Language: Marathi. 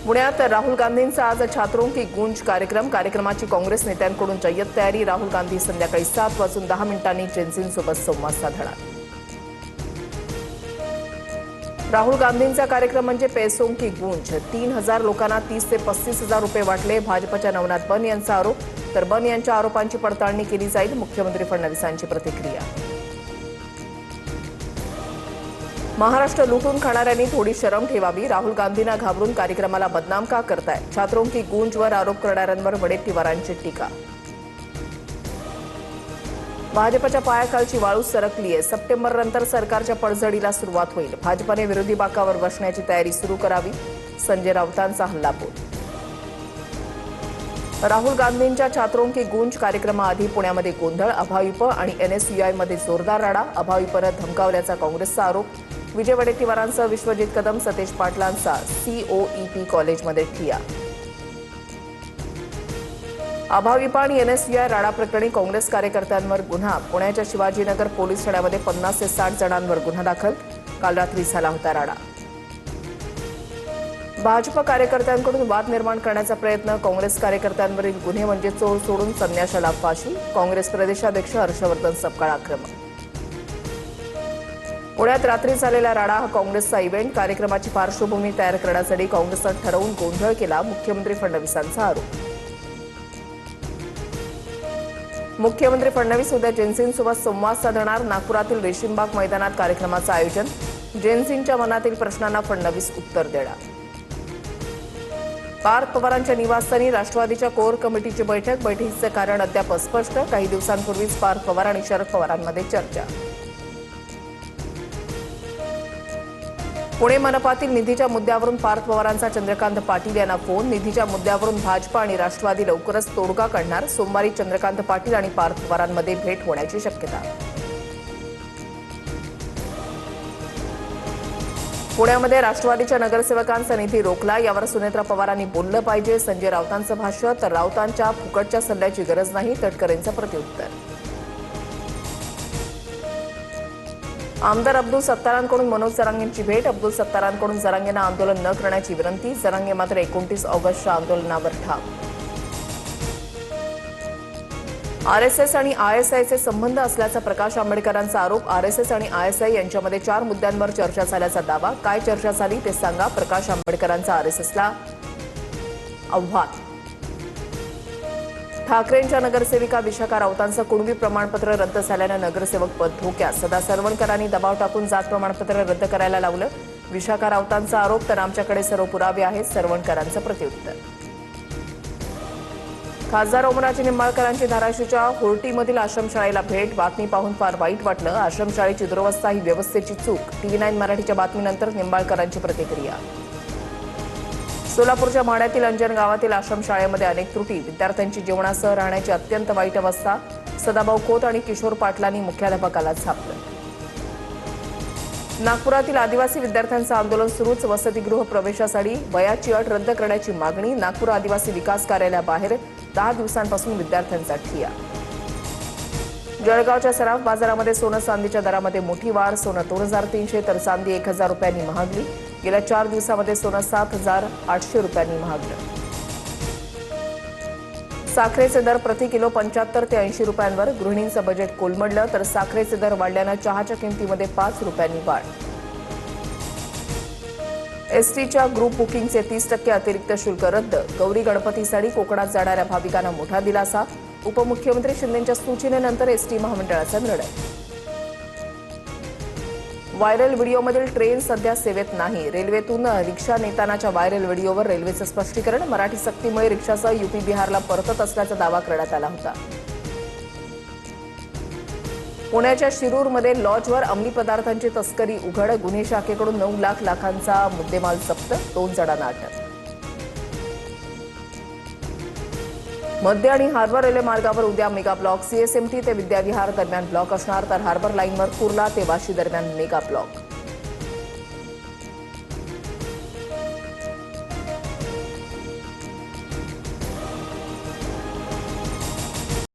पुण्यात राहुल गांधींचा आज छात्रों की गूंज कार्यक्रमाची काँग्रेस नेत्यांकडून जय्यत तयारी। राहुल गांधी संध्याकाळी 7:10 जेन्सिंगसोबत संवाद साधणार। राहुल गांधींचा कार्यक्रम म्हणजे पैसों की गूंज। 3,000 लोकांना 30 ते 35,000 रुपये वाटले। भाजपच्या नवनाथ बन यांचा आरोप, तर बन यांच्या आरोपांची पडताळणी केली जाईल। मुख्यमंत्री फडणवीसांची प्रतिक्रिया। महाराष्ट्र लुटून खाणाऱ्यांनी थोडी शरम ठेवावी। राहुल गांधींना घाबरून कार्यक्रमाला बदनाम का करताय? छात्रों की गूंजवर आरोप करणाऱ्यांवर वडेट्टीवारांची टीका। भाजपच्या पायाखालची वाळू सरकली आहे। सप्टेंबरनंतर सरकारच्या पडझडीला सुरुवात होईल। भाजपने विरोधी बाकावर बसण्याची तयारी सुरू करावी। संजय राऊतांचा हल्लाबोल। राहुल गांधींच्या छात्रों की गूंज कार्यक्रमाआधी पुण्यामध्ये गोंधळ। अभाविप आणि एनएसयूआयमध्ये जोरदार राडा। अभाविपनं धमकावल्याचा काँग्रेसचा आरोप। विजय वडेट्टीवारांसह विश्वजित कदम, सतेज पाटलांचा सीओईपी कॉलेजमध्ये ठिय्या। अभाविपा आणि एनएसयूआय राडा प्रकरणी काँग्रेस कार्यकर्त्यांवर गुन्हा। पुण्याच्या शिवाजीनगर पोलीस ठाण्यामध्ये 50 ते 60 जणांवर गुन्हा दाखल। काल रात्री झाला होता राडा। भाजप कार्यकर्त्यांकडून वाद निर्माण करण्याचा प्रयत्न। काँग्रेस कार्यकर्त्यांवरील गुन्हे म्हणजे चोर सोडून संन्याशाला फाशी। काँग्रेस प्रदेशाध्यक्ष हर्षवर्धन सपकाळ आक्रमक। पुण्यात रात्री झालेला राडा हा काँग्रेसचा इव्हेंट। कार्यक्रमाची पार्श्वभूमी तयार करण्यासाठी काँग्रेसनं ठरवून गोंधळ केला। मुख्यमंत्री फडणवीसांचा आरोप। मुख्यमंत्री फडणवीस उद्या जेनसिंगसोबत संवाद साधणार। नागपुरातील रेशीमबाग मैदानात कार्यक्रमाचं आयोजन। जेनसिंगच्या मनातील प्रश्नांना फडणवीस उत्तर देणार। पार्थ पवारांच्या निवासस्थानी राष्ट्रवादीच्या कोर कमिटीची बैठक। बैठकीचं कारण अद्याप अस्पष्ट। काही दिवसांपूर्वीच पार्थ पवार आणि शरद पवारांमध्ये चर्चा। पुणे मनपातील निधीच्या मुद्द्यावरून पार्थ पवारांचा चंद्रकांत पाटील यांना फोन। निधीच्या मुद्द्यावरून भाजप आणि राष्ट्रवादी लवकरच तोडगा काढणार। सोमवारी चंद्रकांत पाटील आणि पार्थ पवारांमध्ये भेट होण्याची शक्यता। पुण्यामध्ये राष्ट्रवादीच्या नगरसेवकांचा निधी रोखला। यावर सुनेत्रा पवारांनी बोललं पाहिजे। संजय राऊतांचं भाष्य, तर राऊतांच्या फुकटच्या सल्ल्याची गरज नाही। तटकरेंचं प्रत्युत्तर। आमदार अब्दुल सत्तारांकडून मनोज जरांगेंची भेट। अब्दुल सत्तारांकडून जरांगेंना आंदोलन न करण्याची विनंती। जरांगे मात्र 29 ऑगस्टच्या आंदोलनावर ठाम। आरएसएस आणि आयएसआयचे संबंध असल्याचा प्रकाश आंबेडकरांचा आरोप। आरएसएस आणि आयएसआय यांच्यामध्ये 4 मुद्द्यांवर चर्चा झाल्याचा दावा। काय चर्चा झाली ते सांगा? प्रकाश आंबेडकरांचा आरएसएसला आव्हान। ठाकरेंच्या नगरसेविका विशाखा राऊतांचं कुणबी प्रमाणपत्र रद्द झाल्यानं नगरसेवक पद धोक्यात। सदा सरवणकरांनी दबाव टाकून जात प्रमाणपत्र रद्द करायला लावलं। विशाखा राऊतांचा आरोप, तर आमच्याकडे सर्व पुरावे आहेत। सरवणकरांचं प्रत्युत्तर। खासदार ओमराजे निंबाळकरांची धाराशिवच्या होर्टीमधील आश्रमशाळेला भेट। बातमी पाहून फार वाईट वाटलं। आश्रमशाळेची दुरवस्था ही व्यवस्थेची चूक। TV9 मराठीच्या बातमीनंतर निंबाळकरांची प्रतिक्रिया। सोलापूरच्या माढ्यातील अंजन गावातील आश्रमशाळेमध्ये अनेक त्रुटी। विद्यार्थ्यांची जेवणासह राहण्याची अत्यंत वाईट अवस्था। सदाभाऊ खोत आणि किशोर पाटलांनी मुख्याध्यापकाला झापलं। नागपुरातील आदिवासी विद्यार्थ्यांचं आंदोलन सुरूच। वसतिगृह प्रवेशासाठी वयाची अट रद्द करण्याची मागणी। नागपूर आदिवासी विकास कार्यालयाबाहेर 10 दिवसांपासून विद्यार्थ्यांचा ठिय्या। जळगावच्या सराफ बाजारामध्ये सोनं चांदीच्या दरामध्ये मोठी वाढ। सोनं 2,300 तर चांदी 1,000 रुपयांनी महागली। गेल्या 4 दिवसामध्ये सोनं 7,800 रुपयांनी महागलं। साखरेचे दर प्रति किलो 75 ते 80 रुपयांवर। गृहिणींचं बजेट कोलमडलं, तर साखरेचे दर वाढल्यानं चहाच्या किमतीमध्ये 5 रुपयांनी वाढ। एसटीच्या ग्रुप बुकिंगचे 30% अतिरिक्त शुल्क रद्द। गौरी गणपतीसाठी कोकणात जाणाऱ्या भाविकांना मोठा दिलासा। उपमुख्यमंत्री शिंदेंच्या सूचनेनंतर एसटी महामंडळाचा निर्णय। व्हायरल व्हिडिओमधील ट्रेन सध्या सेवेत नाही। रेल्वेतून रिक्षा नेतानाच्या व्हायरल व्हिडिओवर रेल्वेचं स्पष्टीकरण। मराठी सक्तीमुळे रिक्षासह यूपी बिहारला परतत असल्याचा दावा करण्यात आला होता। पुण्याच्या शिरूरमध्ये लॉजवर अंमली पदार्थांची तस्करी उघड। गुन्हे शाखेकडून 9 लाखांचा मुद्देमाल जप्त। 2 जणांना अटक। मध्य आणि हार्बर रेल्वे मार्गावर उद्या मेगा ब्लॉक। सीएसएमटी ते विद्याविहार दरम्यान ब्लॉक असणार, तर हार्बर लाईनवर कुर्ला ते वाशी दरम्यान मेगा ब्लॉक।